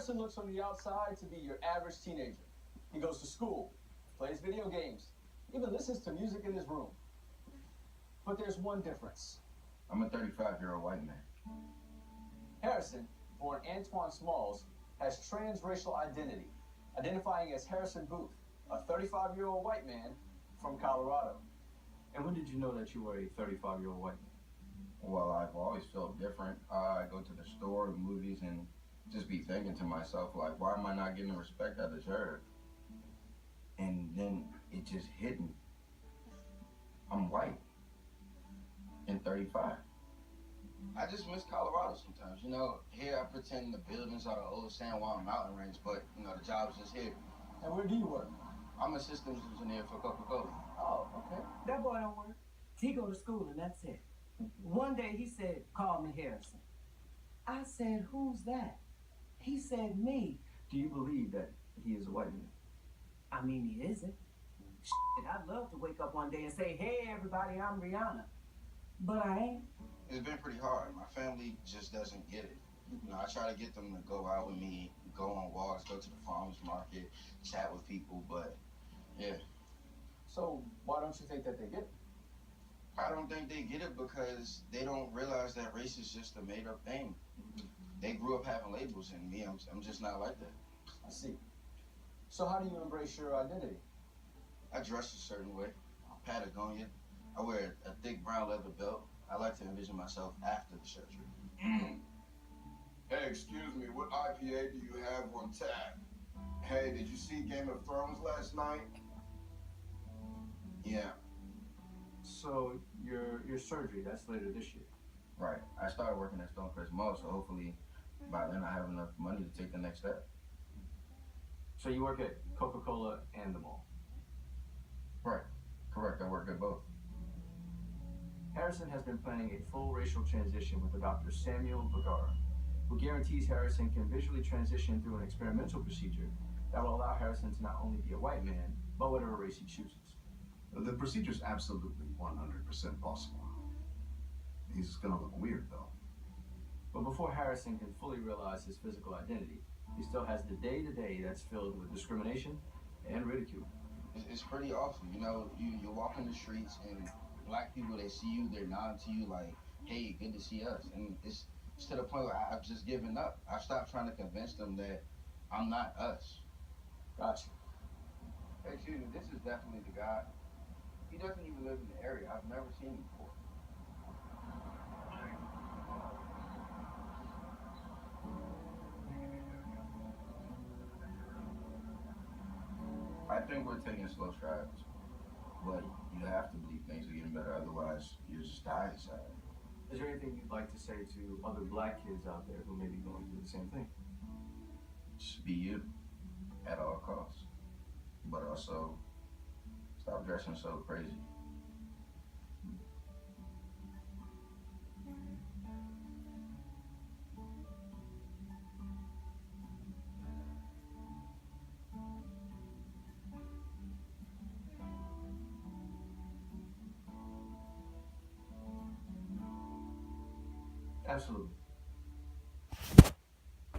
Harrison looks from the outside to be your average teenager. He goes to school, plays video games, even listens to music in his room. But there's one difference. I'm a 35-year-old white man. Harrison, born Antoine Smalls, has transracial identity, identifying as Harrison Booth, a 35-year-old white man from Colorado. And when did you know that you were a 35-year-old white man? Well, I've always felt different. I go to the store and movies and just be thinking to myself, like, why am I not getting the respect I deserve? And then it just hit me. I'm white and 35. I just miss Colorado sometimes. You know, here I pretend the buildings are the old San Juan mountain range, but, you know, the job's just here. And where do you work? I'm a systems engineer for Coca-Cola. Oh, okay. That boy don't work. He go to school and that's it. One day he said, call me Harrison. I said, who's that? He said, me. Do you believe that he is a white man? I mean, he isn't. Shit, I'd love to wake up one day and say, hey, everybody, I'm Rihanna. But I ain't. It's been pretty hard. My family just doesn't get it. You know, I try to get them to go out with me, go on walks, go to the farmer's market, chat with people, but yeah. So why don't you think that they get it? I don't think they get it because they don't realize that race is just a made-up thing. They grew up having labels, and me, I'm just not like that. I see. So how do you embrace your identity? I dress a certain way. Patagonia. I wear a thick brown leather belt. I like to envision myself after the surgery. Hey, excuse me, what IPA do you have on tap? Hey, did you see Game of Thrones last night? Yeah, So your surgery, that's later this year. right. I started working at Stonecrest Mall, so hopefully by then I have enough money to take the next step. So you work at Coca-Cola and the mall. Right. Correct, I work at both. Harrison has been planning a full racial transition with a Dr. Samuel Vergara, who guarantees Harrison can visually transition through an experimental procedure that will allow Harrison to not only be a white man, but whatever race he chooses. The procedure's absolutely 100% possible. He's gonna look weird, though. But before Harrison can fully realize his physical identity, he still has the day-to-day that's filled with discrimination and ridicule. It's pretty awful. You know, you walk in the streets and black people, they see you, they're nodding to you like, hey, good to see us. And it's to the point where I've just given up. I've stopped trying to convince them that I'm not us. Gotcha. Hey, excuse me, this is definitely the guy. He doesn't even live in the area. I've never seen him before. I think we're taking slow strides, but you have to believe things are getting better, otherwise you just die inside. Is there anything you'd like to say to other black kids out there who may be going through the same thing? Just be you at all costs, but also stop dressing so crazy. Absolutely.